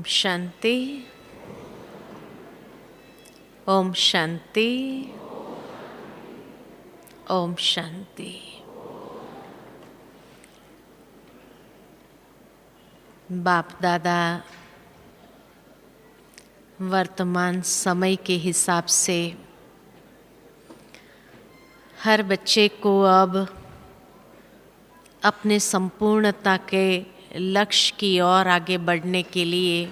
शांति। ओम शांति। ओम शांति। बाप दादा वर्तमान समय के हिसाब से हर बच्चे को अब अपने संपूर्णता के लक्ष्य की ओर आगे बढ़ने के लिए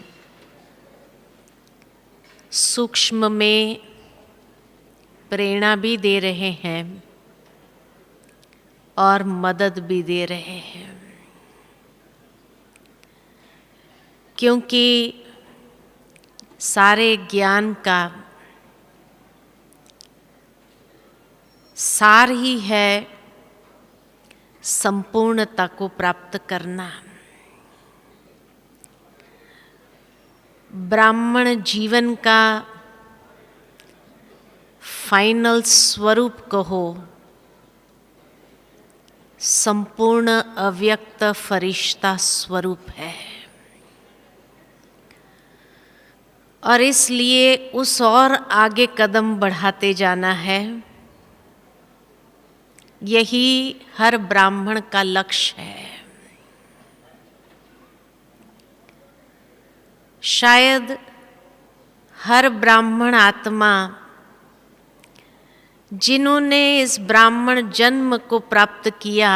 सूक्ष्म में प्रेरणा भी दे रहे हैं और मदद भी दे रहे हैं, क्योंकि सारे ज्ञान का सार ही है संपूर्णता को प्राप्त करना। ब्राह्मण जीवन का फाइनल स्वरूप कहो, संपूर्ण अव्यक्त फरिश्ता स्वरूप है और इसलिए उस और आगे कदम बढ़ाते जाना है। यही हर ब्राह्मण का लक्ष्य है। शायद हर ब्राह्मण आत्मा जिन्होंने इस ब्राह्मण जन्म को प्राप्त किया,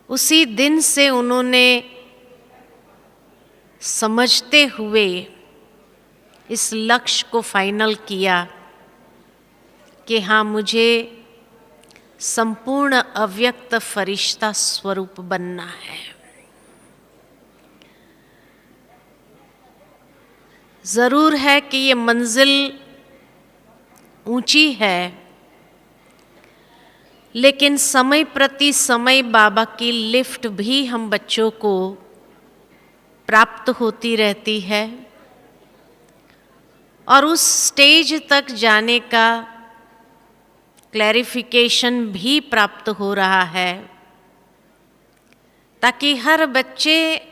उसी दिन से उन्होंने समझते हुए इस लक्ष्य को फाइनल किया कि हाँ, मुझे संपूर्ण अव्यक्त फरिश्ता स्वरूप बनना है। जरूर है कि ये मंजिल ऊंची है, लेकिन समय प्रति समय बाबा की लिफ्ट भी हम बच्चों को प्राप्त होती रहती है और उस स्टेज तक जाने का क्लैरिफिकेशन भी प्राप्त हो रहा है, ताकि हर बच्चे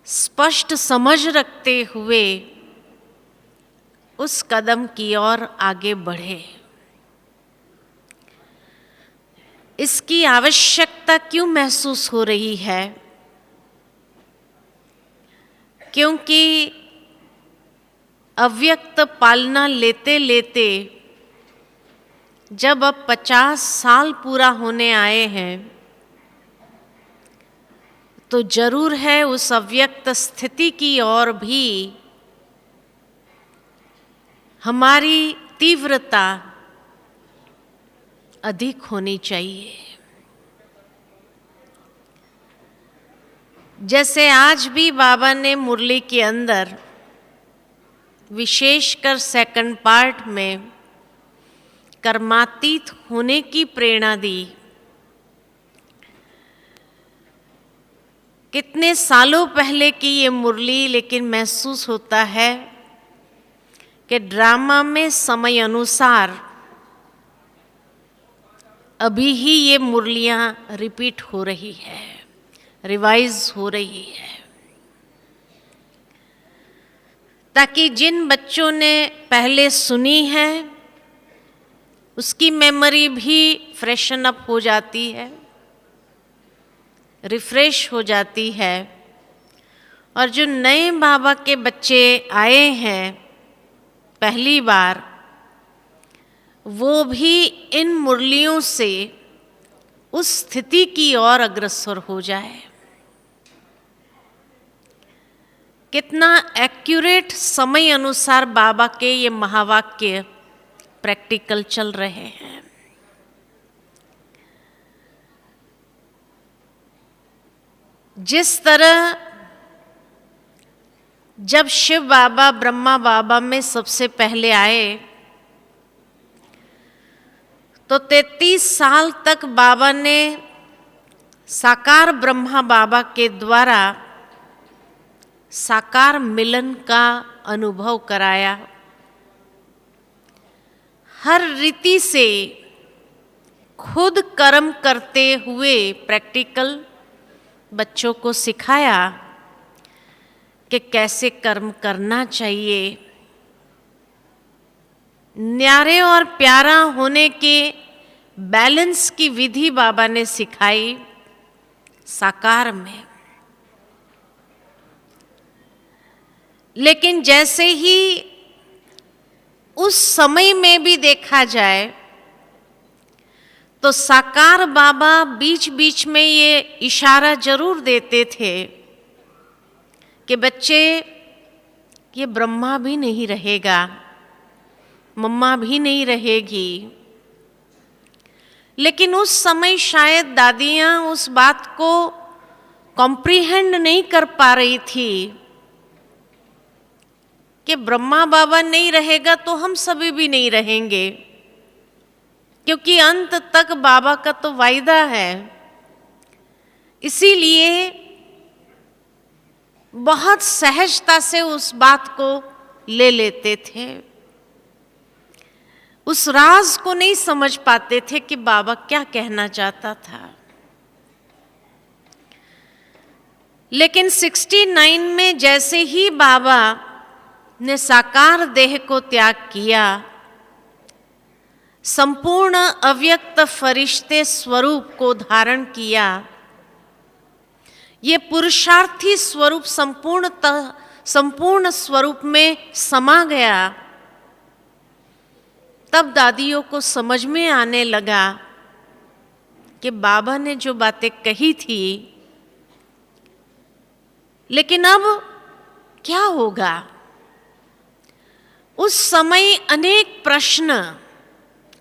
स्पष्ट समझ रखते हुए उस कदम की ओर आगे बढ़े। इसकी आवश्यकता क्यों महसूस हो रही है? क्योंकि अव्यक्त पालना लेते लेते जब अब 50 साल पूरा होने आए हैं, तो जरूर है उस अव्यक्त स्थिति की ओर भी हमारी तीव्रता अधिक होनी चाहिए। जैसे आज भी बाबा ने मुरली के अंदर विशेषकर सेकंड पार्ट में कर्मातीत होने की प्रेरणा दी। कितने सालों पहले की ये मुरली, लेकिन महसूस होता है कि ड्रामा में समय अनुसार अभी ही ये मुरलियां रिपीट हो रही है, रिवाइज हो रही है, ताकि जिन बच्चों ने पहले सुनी है उसकी मेमोरी भी फ्रेशन अप हो जाती है, रिफ्रेश हो जाती है, और जो नए बाबा के बच्चे आए हैं पहली बार, वो भी इन मुरलियों से उस स्थिति की ओर अग्रसर हो जाए। कितना एक्यूरेट समय अनुसार बाबा के ये महावाक्य प्रैक्टिकल चल रहे हैं। जिस तरह जब शिव बाबा ब्रह्मा बाबा में सबसे पहले आए, तो 33 साल तक बाबा ने साकार ब्रह्मा बाबा के द्वारा साकार मिलन का अनुभव कराया। हर रीति से खुद कर्म करते हुए प्रैक्टिकल बच्चों को सिखाया कि कैसे कर्म करना चाहिए। न्यारे और प्यारा होने के बैलेंस की विधि बाबा ने सिखाई साकार में। लेकिन जैसे ही उस समय में भी देखा जाए तो साकार बाबा बीच बीच में ये इशारा जरूर देते थे कि बच्चे, ये ब्रह्मा भी नहीं रहेगा, मम्मा भी नहीं रहेगी। लेकिन उस समय शायद दादियाँ उस बात को कॉम्प्रिहेंड नहीं कर पा रही थी कि ब्रह्मा बाबा नहीं रहेगा तो हम सभी भी नहीं रहेंगे, क्योंकि अंत तक बाबा का तो वायदा है। इसीलिए बहुत सहजता से उस बात को ले लेते थे, उस राज को नहीं समझ पाते थे कि बाबा क्या कहना चाहता था। लेकिन 69 में जैसे ही बाबा ने साकार देह को त्याग किया, संपूर्ण अव्यक्त फरिश्ते स्वरूप को धारण किया, ये पुरुषार्थी स्वरूप संपूर्ण स्वरूप में समा गया, तब दादियों को समझ में आने लगा कि बाबा ने जो बातें कही थी, लेकिन अब क्या होगा। उस समय अनेक प्रश्न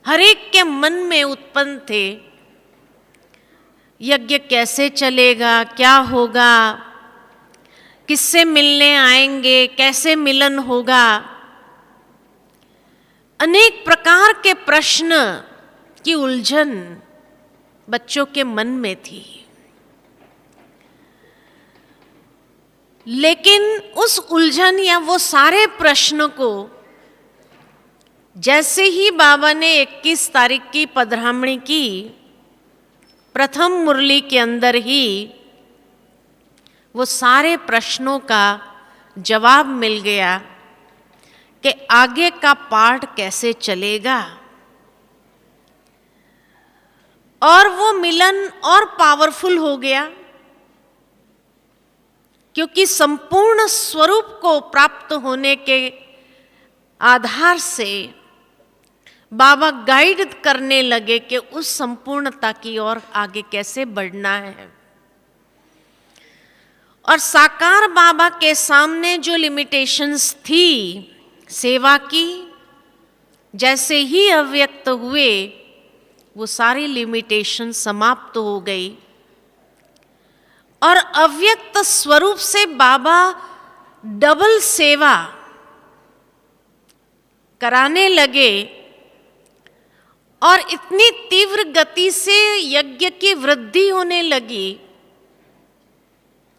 हर एक के मन में उत्पन्न थे। यज्ञ कैसे चलेगा, क्या होगा, किससे मिलने आएंगे, कैसे मिलन होगा। अनेक प्रकार के प्रश्न की उलझन बच्चों के मन में थी। लेकिन उस उलझन या वो सारे प्रश्न को जैसे ही बाबा ने 21 तारीख की पधरामणी की, प्रथम मुरली के अंदर ही वो सारे प्रश्नों का जवाब मिल गया कि आगे का पाठ कैसे चलेगा। और वो मिलन और पावरफुल हो गया, क्योंकि संपूर्ण स्वरूप को प्राप्त होने के आधार से बाबा गाइड करने लगे कि उस संपूर्णता की ओर आगे कैसे बढ़ना है। और साकार बाबा के सामने जो लिमिटेशंस थी सेवा की, जैसे ही अव्यक्त हुए वो सारी लिमिटेशन समाप्त हो गई और अव्यक्त स्वरूप से बाबा डबल सेवा कराने लगे। और इतनी तीव्र गति से यज्ञ की वृद्धि होने लगी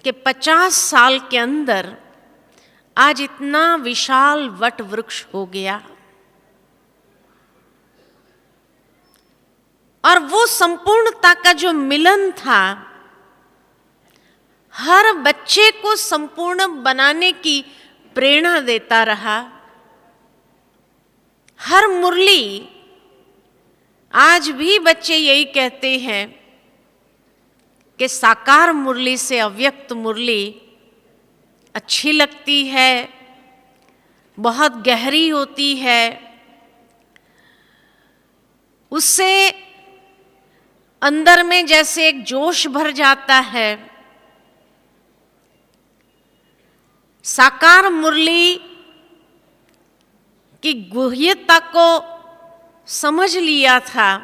कि 50 साल के अंदर आज इतना विशाल वट वृक्ष हो गया। और वो संपूर्णता का जो मिलन था, हर बच्चे को संपूर्ण बनाने की प्रेरणा देता रहा। हर मुरली, आज भी बच्चे यही कहते हैं कि साकार मुरली से अव्यक्त मुरली अच्छी लगती है, बहुत गहरी होती है, उससे अंदर में जैसे एक जोश भर जाता है। साकार मुरली की गुह्यता को समझ लिया था,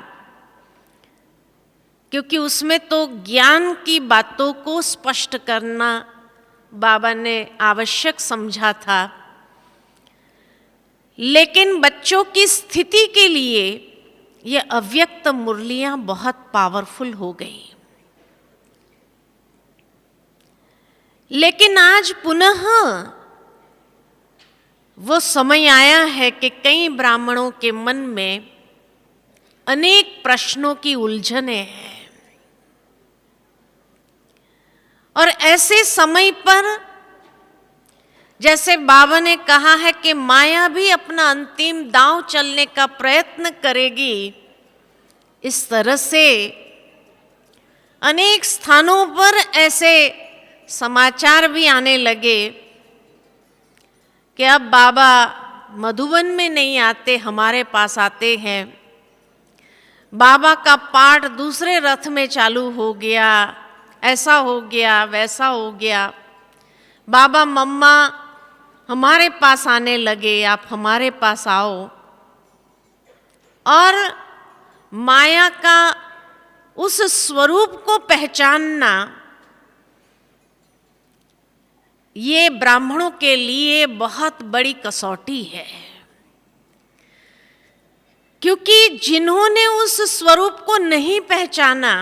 क्योंकि उसमें तो ज्ञान की बातों को स्पष्ट करना बाबा ने आवश्यक समझा था। लेकिन बच्चों की स्थिति के लिए ये अव्यक्त मुरलियां बहुत पावरफुल हो गई। लेकिन आज पुनः वो समय आया है कि कई ब्राह्मणों के मन में अनेक प्रश्नों की उलझनें हैं और ऐसे समय पर जैसे बाबा ने कहा है कि माया भी अपना अंतिम दांव चलने का प्रयत्न करेगी, इस तरह से अनेक स्थानों पर ऐसे समाचार भी आने लगे कि अब बाबा मधुबन में नहीं आते, हमारे पास आते हैं। बाबा का पाठ दूसरे रथ में चालू हो गया, ऐसा हो गया, वैसा हो गया। बाबा मम्मा हमारे पास आने लगे, आप हमारे पास आओ। और माया का उस स्वरूप को पहचानना ये ब्राह्मणों के लिए बहुत बड़ी कसौटी है, क्योंकि जिन्होंने उस स्वरूप को नहीं पहचाना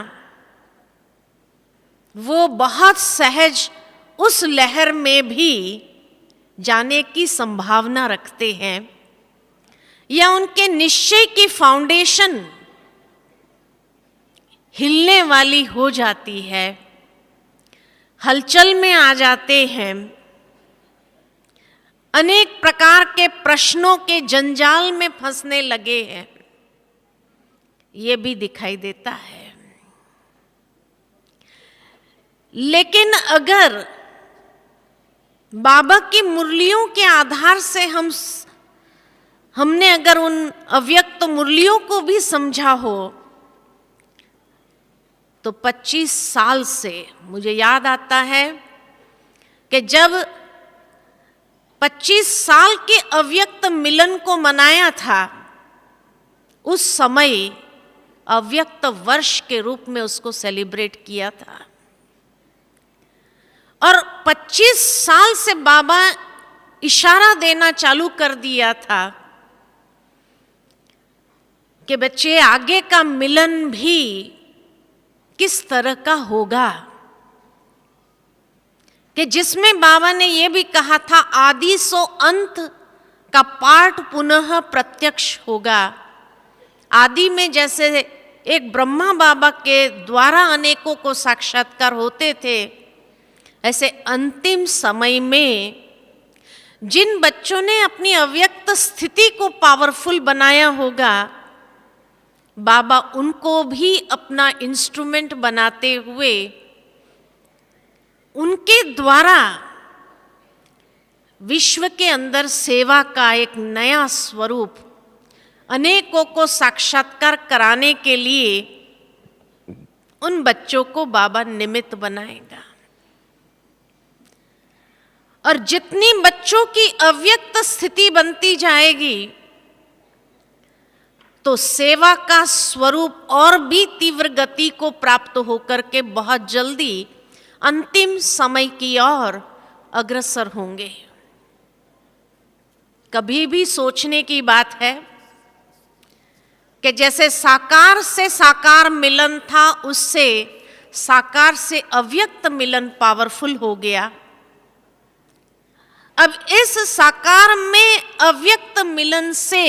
वो बहुत सहज उस लहर में भी जाने की संभावना रखते हैं, या उनके निश्चय की फाउंडेशन हिलने वाली हो जाती है, हलचल में आ जाते हैं, अनेक प्रकार के प्रश्नों के जंजाल में फंसने लगे हैं, ये भी दिखाई देता है। लेकिन अगर बाबा की मुरलियों के आधार से हमने अगर उन अव्यक्त मुरलियों को भी समझा हो, तो 25 साल से मुझे याद आता है कि जब 25 साल के अव्यक्त मिलन को मनाया था, उस समय अव्यक्त वर्ष के रूप में उसको सेलिब्रेट किया था। और 25 साल से बाबा इशारा देना चालू कर दिया था कि बच्चे आगे का मिलन भी किस तरह का होगा, कि जिसमें बाबा ने यह भी कहा था आदि सो अंत का पाठ पुनः प्रत्यक्ष होगा। आदि में जैसे एक ब्रह्मा बाबा के द्वारा अनेकों को साक्षात्कार होते थे, ऐसे अंतिम समय में जिन बच्चों ने अपनी अव्यक्त स्थिति को पावरफुल बनाया होगा, बाबा उनको भी अपना इंस्ट्रूमेंट बनाते हुए उनके द्वारा विश्व के अंदर सेवा का एक नया स्वरूप अनेकों को साक्षात्कार कराने के लिए उन बच्चों को बाबा निमित्त बनाएगा। और जितनी बच्चों की अव्यक्त स्थिति बनती जाएगी, तो सेवा का स्वरूप और भी तीव्र गति को प्राप्त होकर के बहुत जल्दी अंतिम समय की ओर अग्रसर होंगे। कभी भी सोचने की बात है कि जैसे साकार से साकार मिलन था, उससे साकार से अव्यक्त मिलन पावरफुल हो गया। अब इस साकार में अव्यक्त मिलन से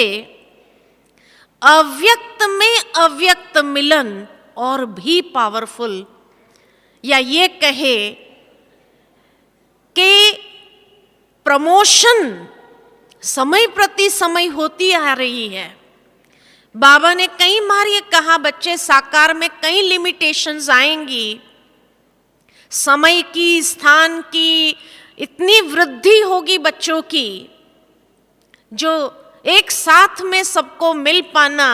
अव्यक्त में अव्यक्त मिलन और भी पावरफुल, या ये कहे कि प्रमोशन समय प्रति समय होती आ रही है। बाबा ने कई बार ये कहा, बच्चे साकार में कई लिमिटेशंस आएंगी, समय की, स्थान की इतनी वृद्धि होगी बच्चों की, जो एक साथ में सबको मिल पाना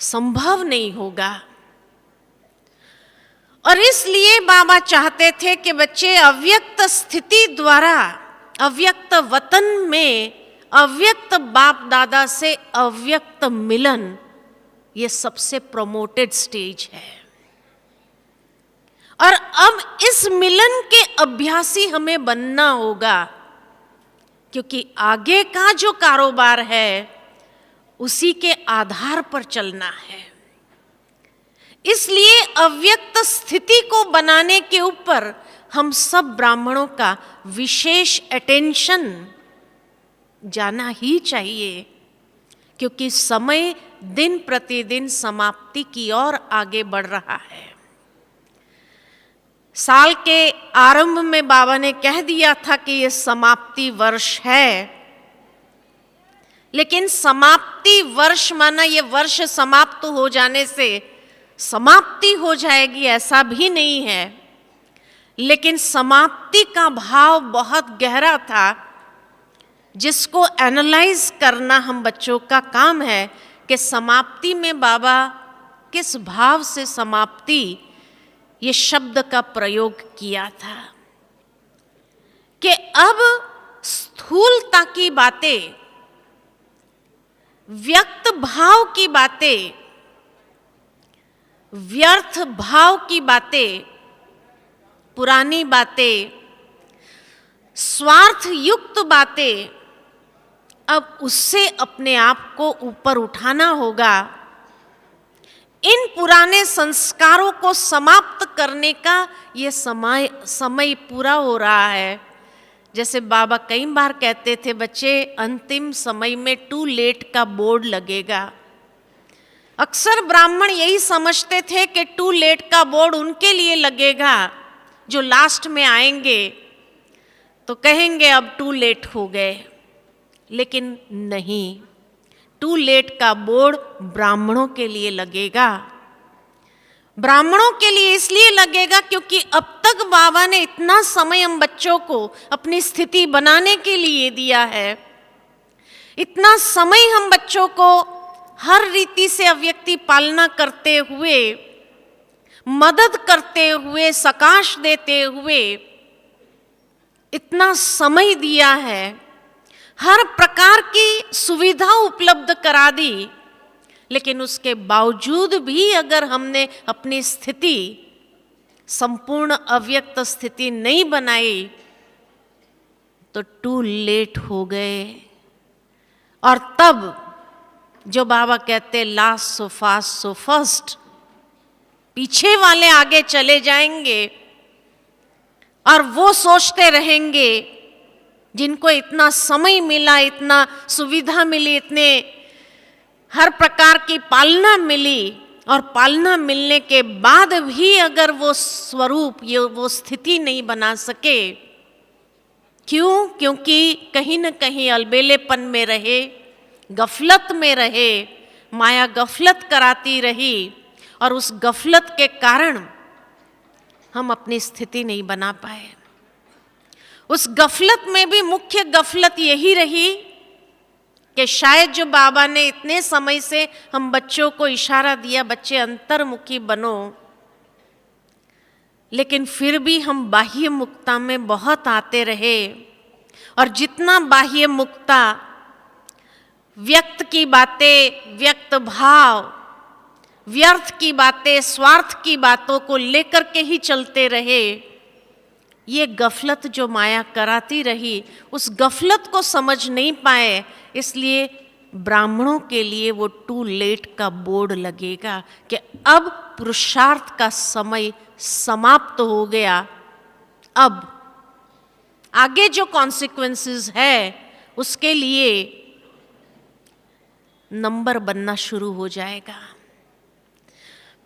संभव नहीं होगा। और इसलिए बाबा चाहते थे कि बच्चे अव्यक्त स्थिति द्वारा अव्यक्त वतन में अव्यक्त बाप दादा से अव्यक्त मिलन, ये सबसे प्रमोटेड स्टेज है। और अब इस मिलन के अभ्यासी हमें बनना होगा, क्योंकि आगे का जो कारोबार है उसी के आधार पर चलना है। इसलिए अव्यक्त स्थिति को बनाने के ऊपर हम सब ब्राह्मणों का विशेष अटेंशन जाना ही चाहिए, क्योंकि समय दिन प्रतिदिन समाप्ति की ओर आगे बढ़ रहा है। साल के आरंभ में बाबा ने कह दिया था कि ये समाप्ति वर्ष है, लेकिन समाप्ति वर्ष माना ये वर्ष समाप्त हो जाने से समाप्ति हो जाएगी ऐसा भी नहीं है, लेकिन समाप्ति का भाव बहुत गहरा था, जिसको एनालाइज करना हम बच्चों का काम है कि समाप्ति में बाबा किस भाव से समाप्ति ये शब्द का प्रयोग किया था कि अब स्थूलता की बातें, व्यक्त भाव की बातें, व्यर्थ भाव की बातें, पुरानी बातें, स्वार्थ युक्त बातें, अब उससे अपने आप को ऊपर उठाना होगा। इन पुराने संस्कारों को समाप्त करने का ये समय पूरा हो रहा है। जैसे बाबा कई बार कहते थे, बच्चे अंतिम समय में टू लेट का बोर्ड लगेगा। अक्सर ब्राह्मण यही समझते थे कि टू लेट का बोर्ड उनके लिए लगेगा जो लास्ट में आएंगे तो कहेंगे अब टू लेट हो गए, लेकिन नहीं, टू लेट का बोर्ड ब्राह्मणों के लिए लगेगा। ब्राह्मणों के लिए इसलिए लगेगा क्योंकि अब तक बाबा ने इतना समय हम बच्चों को अपनी स्थिति बनाने के लिए दिया है, इतना समय हम बच्चों को हर रीति से अव्यक्ति पालना करते हुए, मदद करते हुए, सकाश देते हुए इतना समय दिया है, हर प्रकार की सुविधा उपलब्ध करा दी, लेकिन उसके बावजूद भी अगर हमने अपनी स्थिति संपूर्ण अव्यक्त स्थिति नहीं बनाई तो टू लेट हो गए। और तब जो बाबा कहते last so fast so first, पीछे वाले आगे चले जाएंगे और वो सोचते रहेंगे जिनको इतना समय मिला, इतना सुविधा मिली, इतने हर प्रकार की पालना मिली, और पालना मिलने के बाद भी अगर वो स्वरूप, ये वो स्थिति नहीं बना सके, क्यों? क्योंकि कहीं न कहीं अलबेलेपन में रहे, गफलत में रहे, माया गफलत कराती रही, और उस गफलत के कारण हम अपनी स्थिति नहीं बना पाए। उस गफलत में भी मुख्य गफलत यही रही कि शायद जो बाबा ने इतने समय से हम बच्चों को इशारा दिया, बच्चे अंतर्मुखी बनो, लेकिन फिर भी हम बाह्य मुक्ता में बहुत आते रहे, और जितना बाह्य मुक्ता, व्यक्त की बातें, व्यक्त भाव, व्यर्थ की बातें, स्वार्थ की बातों को लेकर के ही चलते रहे, ये गफलत जो माया कराती रही, उस गफलत को समझ नहीं पाए, इसलिए ब्राह्मणों के लिए वो टू लेट का बोर्ड लगेगा कि अब पुरुषार्थ का समय समाप्त हो गया, अब आगे जो कॉन्सिक्वेंसेस है उसके लिए नंबर बनना शुरू हो जाएगा,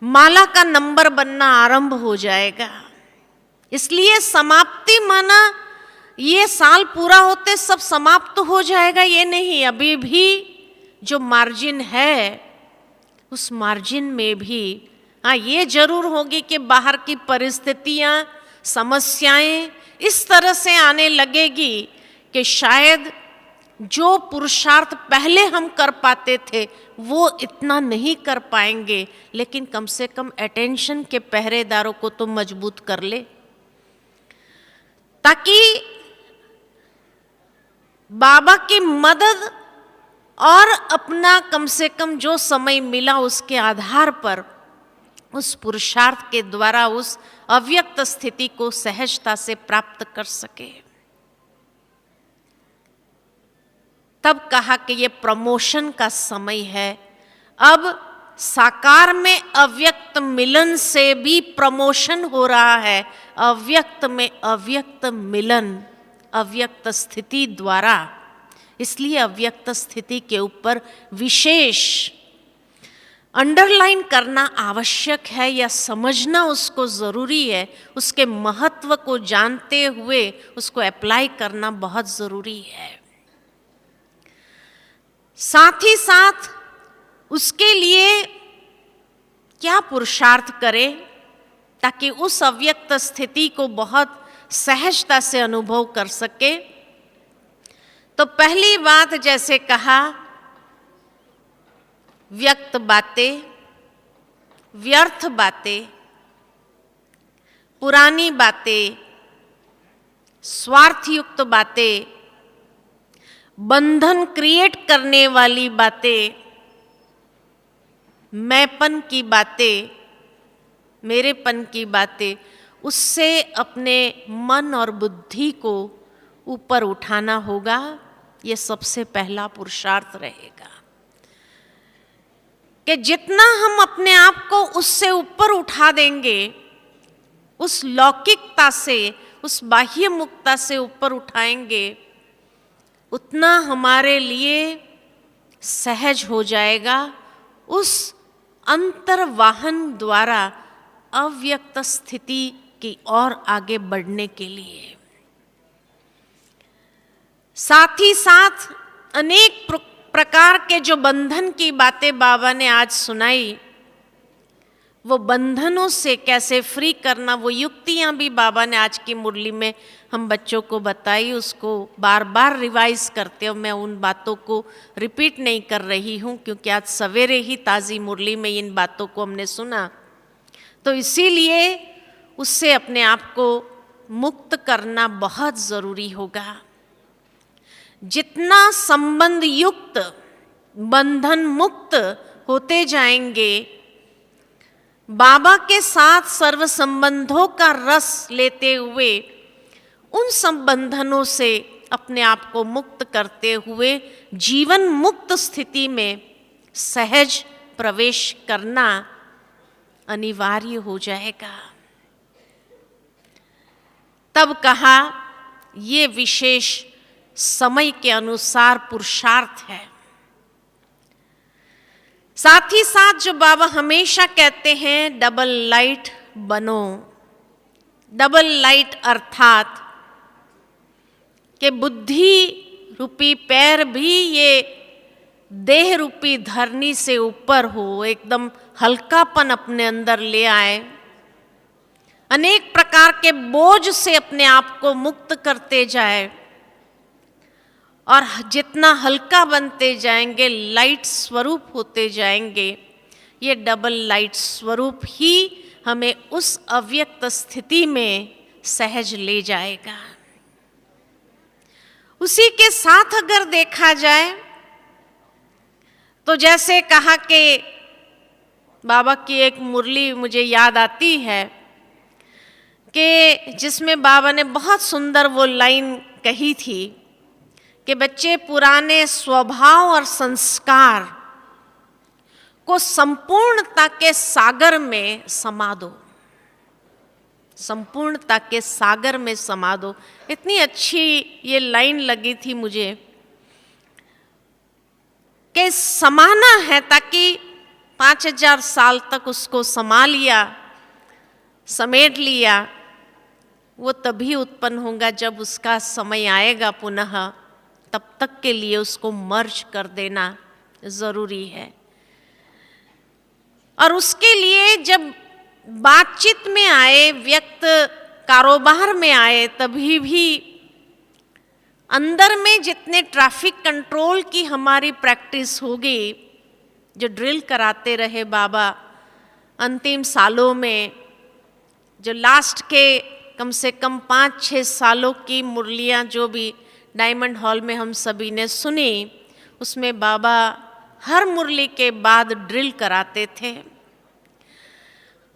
माला का नंबर बनना आरंभ हो जाएगा। इसलिए समाप्ति माना ये साल पूरा होते सब समाप्त हो जाएगा, ये नहीं, अभी भी जो मार्जिन है उस मार्जिन में भी हाँ ये जरूर होगी कि बाहर की परिस्थितियां, समस्याएं इस तरह से आने लगेगी कि शायद जो पुरुषार्थ पहले हम कर पाते थे वो इतना नहीं कर पाएंगे, लेकिन कम से कम अटेंशन के पहरेदारों को तो मजबूत कर ले, ताकि बाबा की मदद और अपना कम से कम जो समय मिला उसके आधार पर उस पुरुषार्थ के द्वारा उस अव्यक्त स्थिति को सहजता से प्राप्त कर सके। तब कहा कि ये प्रमोशन का समय है, अब साकार में अव्यक्त मिलन से भी प्रमोशन हो रहा है, अव्यक्त में अव्यक्त मिलन, अव्यक्त स्थिति द्वारा। इसलिए अव्यक्त स्थिति के ऊपर विशेष अंडरलाइन करना आवश्यक है या समझना उसको ज़रूरी है, उसके महत्व को जानते हुए उसको अप्लाई करना बहुत ज़रूरी है। साथ ही साथ उसके लिए क्या पुरुषार्थ करें ताकि उस अव्यक्त स्थिति को बहुत सहजता से अनुभव कर सके। तो पहली बात, जैसे कहा, व्यक्त बातें, व्यर्थ बातें, पुरानी बातें, स्वार्थयुक्त बातें, बंधन क्रिएट करने वाली बातें, मैंपन की बातें, मेरेपन की बातें, उससे अपने मन और बुद्धि को ऊपर उठाना होगा। ये सबसे पहला पुरुषार्थ रहेगा कि जितना हम अपने आप को उससे ऊपर उठा देंगे, उस लौकिकता से, उस बाह्य मुक्ता से ऊपर उठाएंगे, उतना हमारे लिए सहज हो जाएगा उस अंतर्वाहन द्वारा अव्यक्त स्थिति की ओर आगे बढ़ने के लिए। साथ ही साथ अनेक प्रकार के जो बंधन की बातें बाबा ने आज सुनाई, वो बंधनों से कैसे फ्री करना, वो युक्तियां भी बाबा ने आज की मुरली में हम बच्चों को बताई। उसको बार बार रिवाइज करते हो, मैं उन बातों को रिपीट नहीं कर रही हूँ क्योंकि आज सवेरे ही ताज़ी मुरली में इन बातों को हमने सुना। तो इसीलिए उससे अपने आप को मुक्त करना बहुत ज़रूरी होगा। जितना संबंध युक्त, बंधन मुक्त होते जाएंगे, बाबा के साथ सर्व संबंधों का रस लेते हुए उन संबंधनों से अपने आप को मुक्त करते हुए जीवन मुक्त स्थिति में सहज प्रवेश करना अनिवार्य हो जाएगा। तब कहा, ये विशेष समय के अनुसार पुरुषार्थ है। साथ ही साथ जो बाबा हमेशा कहते हैं, डबल लाइट बनो। डबल लाइट अर्थात कि बुद्धि रूपी पैर भी ये देह रूपी धरनी से ऊपर हो, एकदम हल्कापन अपने अंदर ले आए, अनेक प्रकार के बोझ से अपने आप को मुक्त करते जाए और जितना हल्का बनते जाएंगे, लाइट स्वरूप होते जाएंगे। ये डबल लाइट स्वरूप ही हमें उस अव्यक्त स्थिति में सहज ले जाएगा। उसी के साथ अगर देखा जाए तो जैसे कहा कि बाबा की एक मुरली मुझे याद आती है कि जिसमें बाबा ने बहुत सुंदर वो लाइन कही थी कि बच्चे पुराने स्वभाव और संस्कार को संपूर्णता के सागर में समा दो। संपूर्णता के सागर में समा दो। इतनी अच्छी ये लाइन लगी थी मुझे कि समाना है, ताकि 5000 साल तक उसको समा लिया, समेट लिया, वो तभी उत्पन्न होगा जब उसका समय आएगा पुनः। तब तक के लिए उसको मर्ज कर देना ज़रूरी है। और उसके लिए जब बातचीत में आए, व्यक्त कारोबार में आए, तभी भी अंदर में जितने ट्रैफिक कंट्रोल की हमारी प्रैक्टिस होगी, जो ड्रिल कराते रहे बाबा अंतिम सालों में, जो लास्ट के कम से कम 5-6 सालों की मुरलियाँ जो भी डायमंड हॉल में हम सभी ने सुनी, उसमें बाबा हर मुरली के बाद ड्रिल कराते थे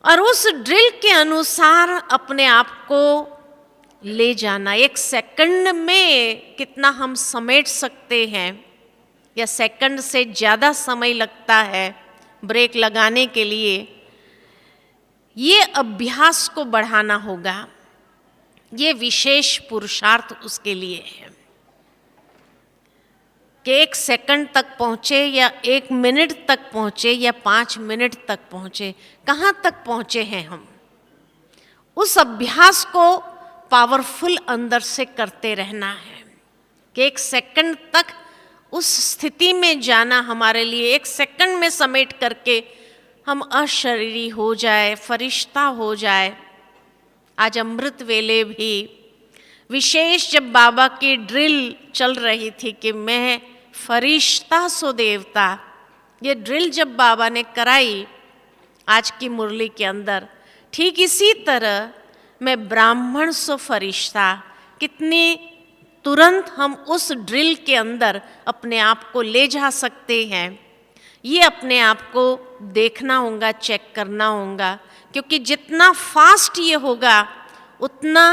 और उस ड्रिल के अनुसार अपने आप को ले जाना। 1 सेकंड में कितना हम समेट सकते हैं या सेकंड से ज़्यादा समय लगता है ब्रेक लगाने के लिए, ये अभ्यास को बढ़ाना होगा। ये विशेष पुरुषार्थ उसके लिए है। कि 1 सेकंड तक पहुँचे या 1 मिनट तक पहुँचे या 5 मिनट तक पहुँचे, कहाँ तक पहुँचे हैं हम। उस अभ्यास को पावरफुल अंदर से करते रहना है कि 1 सेकंड तक उस स्थिति में जाना हमारे लिए, 1 सेकंड में समेट करके हम अशरीरी हो जाए, फरिश्ता हो जाए। आज अमृत वेले भी विशेष जब बाबा की ड्रिल चल रही थी कि मैं फरिश्ता सो देवता, ये ड्रिल जब बाबा ने कराई आज की मुरली के अंदर, ठीक इसी तरह मैं ब्राह्मण सो फरिश्ता, कितनी तुरंत हम उस ड्रिल के अंदर अपने आप को ले जा सकते हैं। ये अपने आप को देखना होगा, चेक करना होगा, क्योंकि जितना फास्ट ये होगा उतना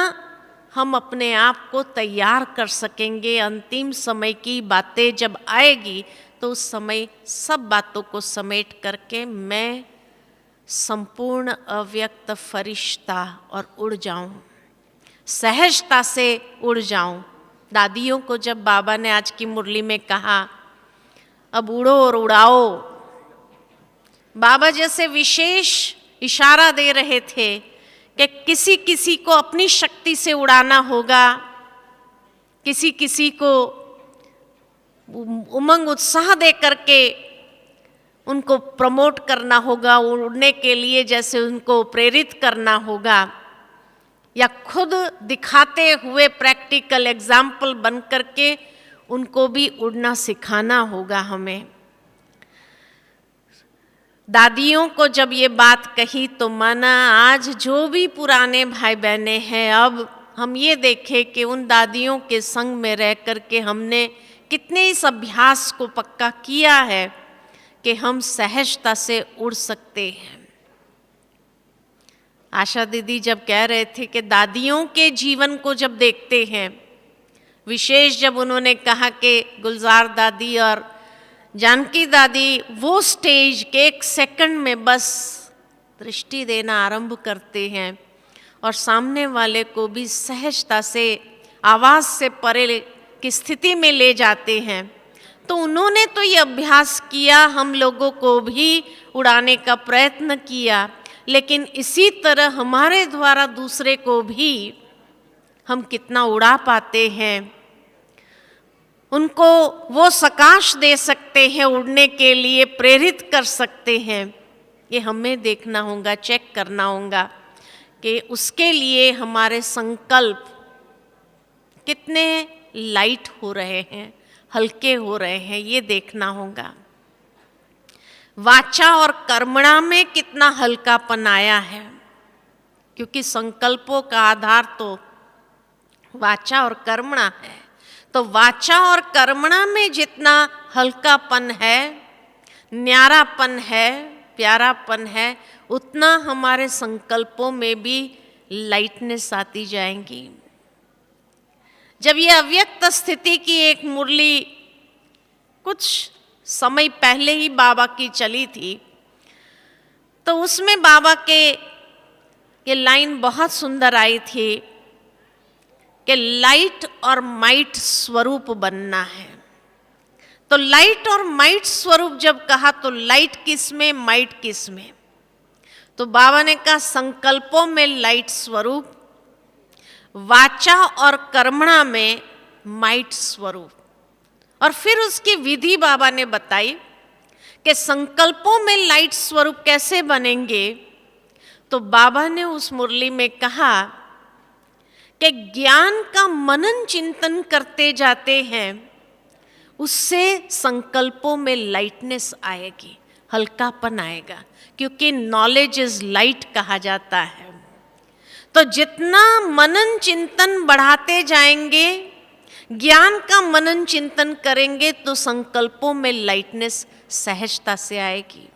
हम अपने आप को तैयार कर सकेंगे। अंतिम समय की बातें जब आएगी तो उस समय सब बातों को समेट करके मैं संपूर्ण अव्यक्त फरिश्ता और उड़ जाऊं, सहजता से उड़ जाऊं। दादियों को जब बाबा ने आज की मुरली में कहा अब उड़ो और उड़ाओ, बाबा जैसे विशेष इशारा दे रहे थे कि किसी किसी को अपनी शक्ति से उड़ाना होगा, किसी किसी को उमंग उत्साह दे करके उनको प्रमोट करना होगा, उड़ने के लिए जैसे उनको प्रेरित करना होगा, या खुद दिखाते हुए प्रैक्टिकल एग्जाम्पल बन करके उनको भी उड़ना सिखाना होगा हमें। दादियों को जब ये बात कही तो माना आज जो भी पुराने भाई बहने हैं, अब हम ये देखें कि उन दादियों के संग में रह कर के हमने कितने इस अभ्यास को पक्का किया है कि हम सहजता से उड़ सकते हैं। आशा दीदी जब कह रहे थे कि दादियों के जीवन को जब देखते हैं, विशेष जब उन्होंने कहा कि गुलजार दादी और जानकी दादी वो स्टेज के 1 सेकंड में बस दृष्टि देना आरंभ करते हैं और सामने वाले को भी सहजता से आवाज़ से परे की स्थिति में ले जाते हैं, तो उन्होंने तो ये अभ्यास किया, हम लोगों को भी उड़ाने का प्रयत्न किया, लेकिन इसी तरह हमारे द्वारा दूसरे को भी हम कितना उड़ा पाते हैं, उनको वो सकाश दे सकते हैं, उड़ने के लिए प्रेरित कर सकते हैं। ये हमें देखना होगा, चेक करना होगा कि उसके लिए हमारे संकल्प कितने लाइट हो रहे हैं, हल्के हो रहे हैं, ये देखना होगा। वाचा और कर्मणा में कितना हल्कापन आया है, क्योंकि संकल्पों का आधार तो वाचा और कर्मणा है। तो वाचा और कर्मणा में जितना हल्कापन है, न्यारापन है, प्यारापन है, उतना हमारे संकल्पों में भी लाइटनेस आती जाएंगी। जब ये अव्यक्त स्थिति की एक मुरली कुछ समय पहले ही बाबा की चली थी, तो उसमें बाबा के ये लाइन बहुत सुंदर आई थी कि लाइट और माइट स्वरूप बनना है। तो लाइट और माइट स्वरूप जब कहा तो लाइट किस में, माइट किस में? तो बाबा ने कहा संकल्पों में लाइट स्वरूप, वाचा और कर्मणा में माइट स्वरूप। और फिर उसकी विधि बाबा ने बताई कि संकल्पों में लाइट स्वरूप कैसे बनेंगे। तो बाबा ने उस मुरली में कहा कि ज्ञान का मनन चिंतन करते जाते हैं, उससे संकल्पों में लाइटनेस आएगी, हल्कापन आएगा, क्योंकि नॉलेज इज लाइट कहा जाता है। तो जितना मनन चिंतन बढ़ाते जाएंगे, ज्ञान का मनन चिंतन करेंगे, तो संकल्पों में लाइटनेस सहजता से आएगी।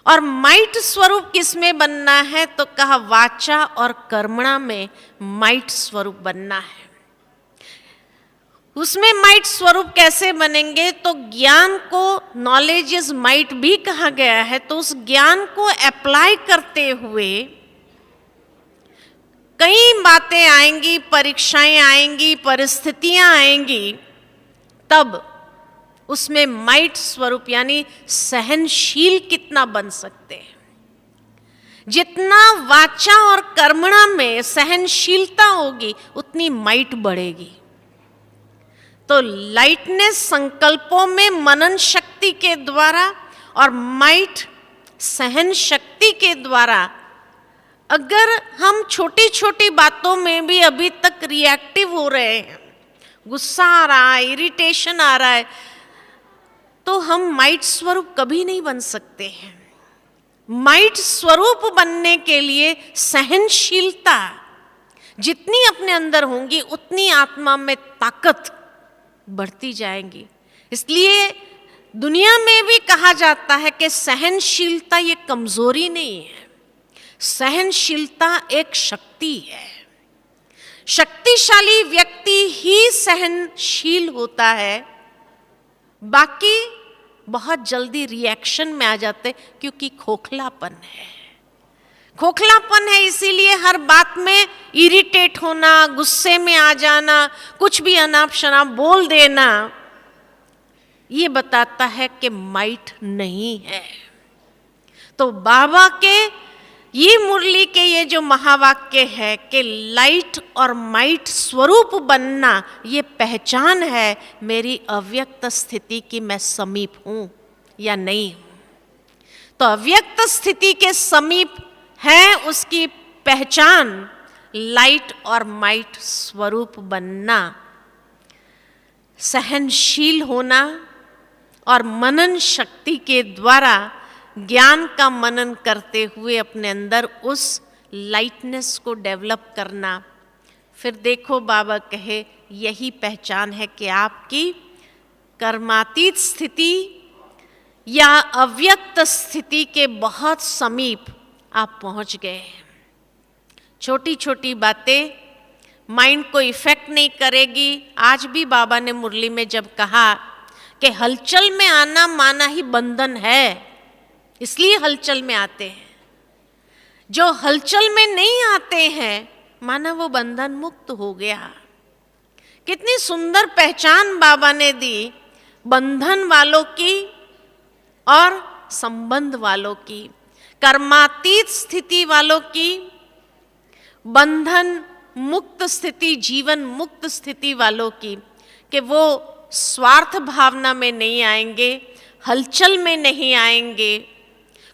और माइट स्वरूप किस में बनना है? तो कहा वाचा और कर्मणा में माइट स्वरूप बनना है। उसमें माइट स्वरूप कैसे बनेंगे? तो ज्ञान को नॉलेज इज माइट भी कहा गया है, तो उस ज्ञान को अप्लाई करते हुए कई बातें आएंगी, परीक्षाएं आएंगी, परिस्थितियां आएंगी, तब उसमें माइट स्वरूप यानी सहनशील कितना बन सकते हैं। जितना वाचा और कर्मणा में सहनशीलता होगी उतनी माइट बढ़ेगी। तो लाइटनेस संकल्पों में मनन शक्ति के द्वारा और माइट सहन शक्ति के द्वारा, अगर हम छोटी छोटी बातों में भी अभी तक रिएक्टिव हो रहे हैं, गुस्सा आ रहा है, इरिटेशन आ रहा है, तो हम माइट स्वरूप कभी नहीं बन सकते हैं। माइट स्वरूप बनने के लिए सहनशीलता जितनी अपने अंदर होंगी उतनी आत्मा में ताकत बढ़ती जाएगी। इसलिए दुनिया में भी कहा जाता है कि सहनशीलता ये कमजोरी नहीं है, सहनशीलता एक शक्ति है। शक्तिशाली व्यक्ति ही सहनशील होता है, बाकी बहुत जल्दी रिएक्शन में आ जाते क्योंकि खोखलापन है। खोखलापन है, इसीलिए हर बात में इरिटेट होना, गुस्से में आ जाना, कुछ भी अनाप शनाप बोल देना, ये बताता है कि माइट नहीं है। तो बाबा के ये मुरली के ये जो महावाक्य है कि लाइट और माइट स्वरूप बनना, ये पहचान है मेरी अव्यक्त स्थिति की मैं समीप हूं या नहीं हूं। तो अव्यक्त स्थिति के समीप है उसकी पहचान लाइट और माइट स्वरूप बनना, सहनशील होना और मनन शक्ति के द्वारा ज्ञान का मनन करते हुए अपने अंदर उस लाइटनेस को डेवलप करना। फिर देखो बाबा कहे यही पहचान है कि आपकी कर्मातीत स्थिति या अव्यक्त स्थिति के बहुत समीप आप पहुंच गए हैं। छोटी छोटी बातें माइंड को इफेक्ट नहीं करेगी। आज भी बाबा ने मुरली में जब कहा कि हलचल में आना माना ही बंधन है, इसलिए हलचल में आते हैं। जो हलचल में नहीं आते हैं माना वो बंधन मुक्त हो गया। कितनी सुंदर पहचान बाबा ने दी बंधन वालों की और संबंध वालों की, कर्मातीत स्थिति वालों की, बंधन मुक्त स्थिति, जीवन मुक्त स्थिति वालों की, कि वो स्वार्थ भावना में नहीं आएंगे, हलचल में नहीं आएंगे,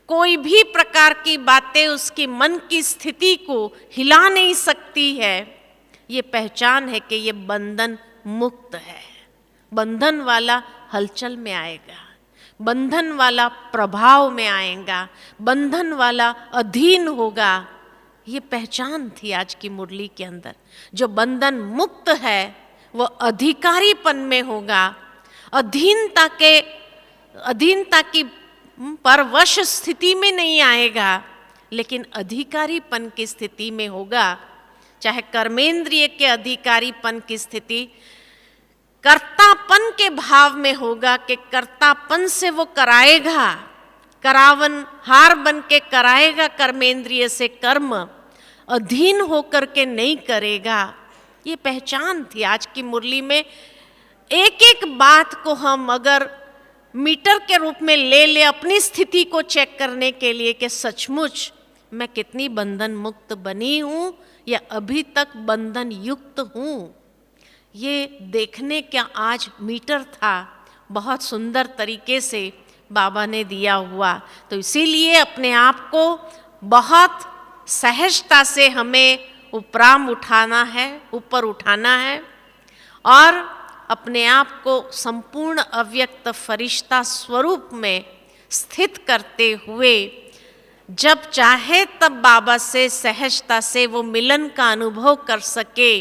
कोई भी प्रकार की बातें उसकी मन की स्थिति को हिला नहीं सकती है। ये पहचान है कि ये बंधन मुक्त है। बंधन वाला हलचल में आएगा, बंधन वाला प्रभाव में आएगा, बंधन वाला अधीन होगा। ये पहचान थी आज की मुरली के अंदर। जो बंधन मुक्त है वो अधिकारीपन में होगा, अधीनता की परवश स्थिति में नहीं आएगा, लेकिन अधिकारीपन की स्थिति में होगा। चाहे कर्मेंद्रिय के अधिकारीपन की स्थिति कर्तापन के भाव में होगा कि कर्तापन से वो कराएगा, करावन हार बन के कराएगा कर्मेंद्रिय से कर्म, अधीन होकर के नहीं करेगा। ये पहचान थी आज की मुरली में। एक एक बात को हम अगर मीटर के रूप में ले अपनी स्थिति को चेक करने के लिए कि सचमुच मैं कितनी बंधन मुक्त बनी हूँ या अभी तक बंधन युक्त हूँ, ये देखने का आज मीटर था। बहुत सुंदर तरीके से बाबा ने दिया हुआ। तो इसीलिए अपने आप को बहुत सहजता से हमें उपराम उठाना है, ऊपर उठाना है और अपने आप को संपूर्ण अव्यक्त फरिश्ता स्वरूप में स्थित करते हुए जब चाहे तब बाबा से सहजता से वो मिलन का अनुभव कर सके।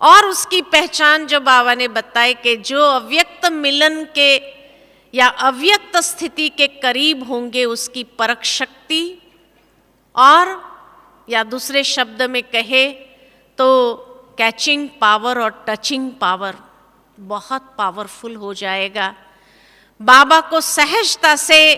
और उसकी पहचान जो बाबा ने बताई कि जो अव्यक्त मिलन के या अव्यक्त स्थिति के करीब होंगे उसकी परख शक्ति, और या दूसरे शब्द में कहे तो कैचिंग पावर और टचिंग पावर बहुत पावरफुल हो जाएगा। बाबा को सहजता से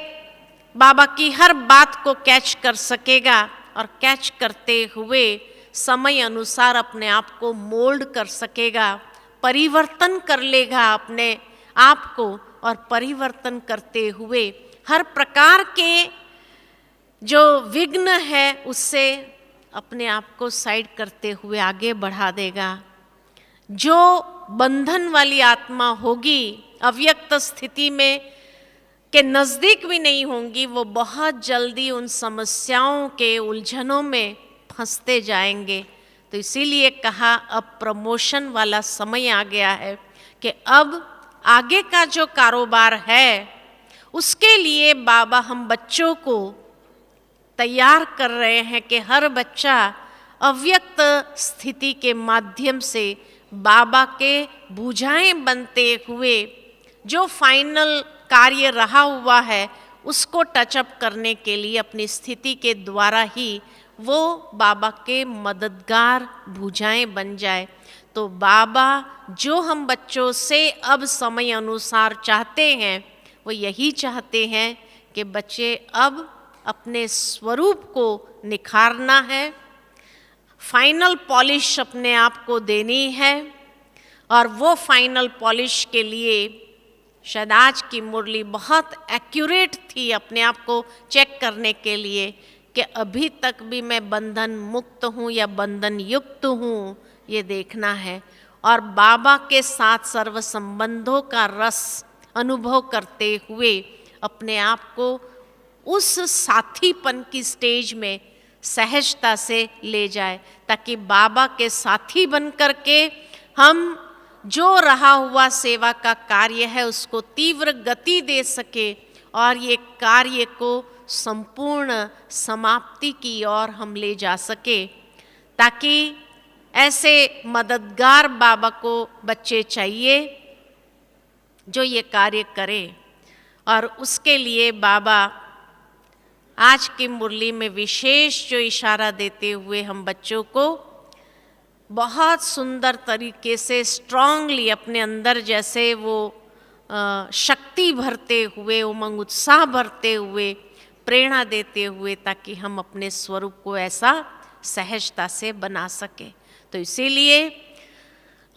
बाबा की हर बात को कैच कर सकेगा और कैच करते हुए समय अनुसार अपने आप को मोल्ड कर सकेगा, परिवर्तन कर लेगा अपने आपको और परिवर्तन करते हुए हर प्रकार के जो विघ्न है उससे अपने आप को साइड करते हुए आगे बढ़ा देगा। जो बंधन वाली आत्मा होगी, अव्यक्त स्थिति में के नज़दीक भी नहीं होंगी, वो बहुत जल्दी उन समस्याओं के उलझनों में फंसते जाएंगे। तो इसीलिए कहा अब प्रमोशन वाला समय आ गया है कि अब आगे का जो कारोबार है उसके लिए बाबा हम बच्चों को तैयार कर रहे हैं कि हर बच्चा अव्यक्त स्थिति के माध्यम से बाबा के भुजाएं बनते हुए जो फाइनल कार्य रहा हुआ है उसको टचअप करने के लिए अपनी स्थिति के द्वारा ही वो बाबा के मददगार भुजाएं बन जाए। तो बाबा जो हम बच्चों से अब समय अनुसार चाहते हैं वो यही चाहते हैं कि बच्चे अब अपने स्वरूप को निखारना है, फाइनल पॉलिश अपने आप को देनी है। और वो फाइनल पॉलिश के लिए शायद आज की मुरली बहुत एक्यूरेट थी अपने आप को चेक करने के लिए कि अभी तक भी मैं बंधन मुक्त हूँ या बंधन युक्त हूँ, ये देखना है। और बाबा के साथ सर्व संबंधों का रस अनुभव करते हुए अपने आप को उस साथीपन की स्टेज में सहजता से ले जाए, ताकि बाबा के साथी बन कर के हम जो रहा हुआ सेवा का कार्य है उसको तीव्र गति दे सके और ये कार्य को संपूर्ण समाप्ति की ओर हम ले जा सके। ताकि ऐसे मददगार बाबा को बच्चे चाहिए जो ये कार्य करे। और उसके लिए बाबा आज की मुरली में विशेष जो इशारा देते हुए हम बच्चों को बहुत सुंदर तरीके से स्ट्रांगली अपने अंदर जैसे वो शक्ति भरते हुए, उमंग उत्साह भरते हुए, प्रेरणा देते हुए, ताकि हम अपने स्वरूप को ऐसा सहजता से बना सके। तो इसीलिए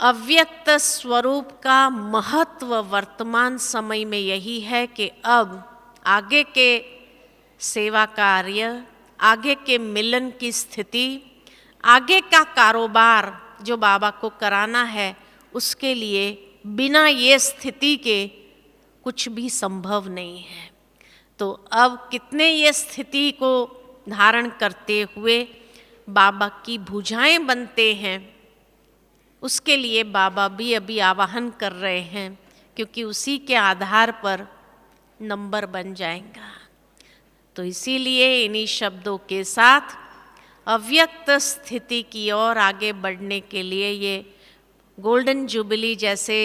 अव्यक्त स्वरूप का महत्व वर्तमान समय में यही है कि अब आगे के सेवा कार्य, आगे के मिलन की स्थिति, आगे का कारोबार जो बाबा को कराना है उसके लिए बिना ये स्थिति के कुछ भी संभव नहीं है। तो अब कितने ये स्थिति को धारण करते हुए बाबा की भुजाएं बनते हैं, उसके लिए बाबा भी अभी आवाहन कर रहे हैं, क्योंकि उसी के आधार पर नंबर बन जाएगा। तो इसीलिए इन्हीं शब्दों के साथ अव्यक्त स्थिति की ओर आगे बढ़ने के लिए ये गोल्डन जुबली जैसे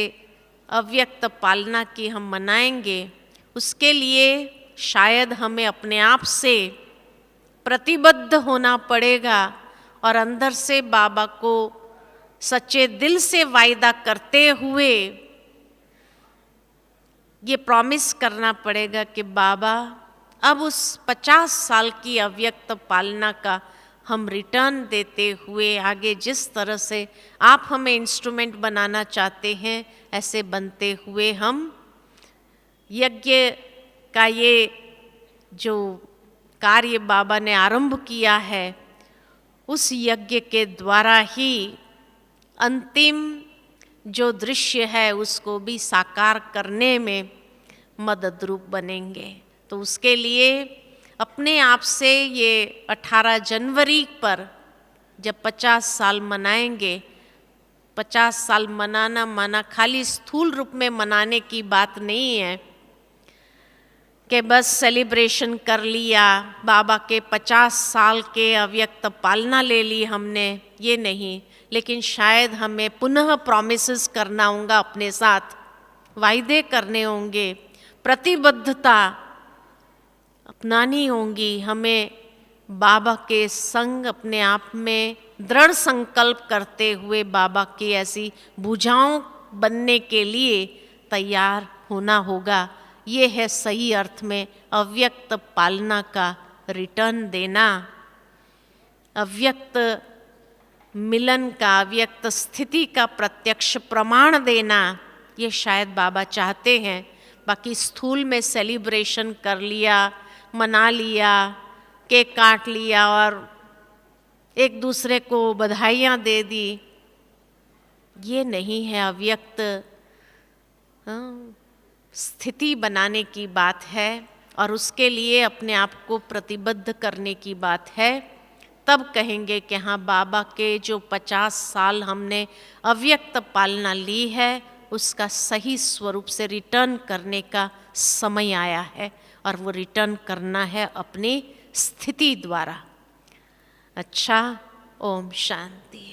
अव्यक्त पालना की हम मनाएंगे, उसके लिए शायद हमें अपने आप से प्रतिबद्ध होना पड़ेगा और अंदर से बाबा को सच्चे दिल से वायदा करते हुए ये प्रॉमिस करना पड़ेगा कि बाबा अब उस 50 साल की अव्यक्त पालना का हम रिटर्न देते हुए आगे जिस तरह से आप हमें इंस्ट्रूमेंट बनाना चाहते हैं ऐसे बनते हुए हम यज्ञ का ये जो कार्य बाबा ने आरंभ किया है उस यज्ञ के द्वारा ही अंतिम जो दृश्य है उसको भी साकार करने में मददरूप बनेंगे। तो उसके लिए अपने आप से ये 18 जनवरी पर जब 50 साल मनाएंगे, 50 साल मनाना माना खाली स्थूल रूप में मनाने की बात नहीं है कि बस सेलिब्रेशन कर लिया, बाबा के 50 साल के अव्यक्त पालना ले ली हमने, ये नहीं। लेकिन शायद हमें पुनः प्रॉमिसेस करना होगा, अपने साथ वायदे करने होंगे, प्रतिबद्धता अपनानी होंगी, हमें बाबा के संग अपने आप में दृढ़ संकल्प करते हुए बाबा की ऐसी भुजाओं बनने के लिए तैयार होना होगा। ये है सही अर्थ में अव्यक्त पालना का रिटर्न देना, अव्यक्त मिलन का, अव्यक्त स्थिति का प्रत्यक्ष प्रमाण देना। ये शायद बाबा चाहते हैं। बाकी स्थूल में सेलिब्रेशन कर लिया, मना लिया, केक काट लिया और एक दूसरे को बधाइयाँ दे दी, ये नहीं है। अव्यक्त स्थिति बनाने की बात है और उसके लिए अपने आप को प्रतिबद्ध करने की बात है। तब कहेंगे कि हाँ, बाबा के जो 50 साल हमने अव्यक्त पालना ली है उसका सही स्वरूप से रिटर्न करने का समय आया है और वो रिटर्न करना है अपनी स्थिति द्वारा। अच्छा, ओम शांति।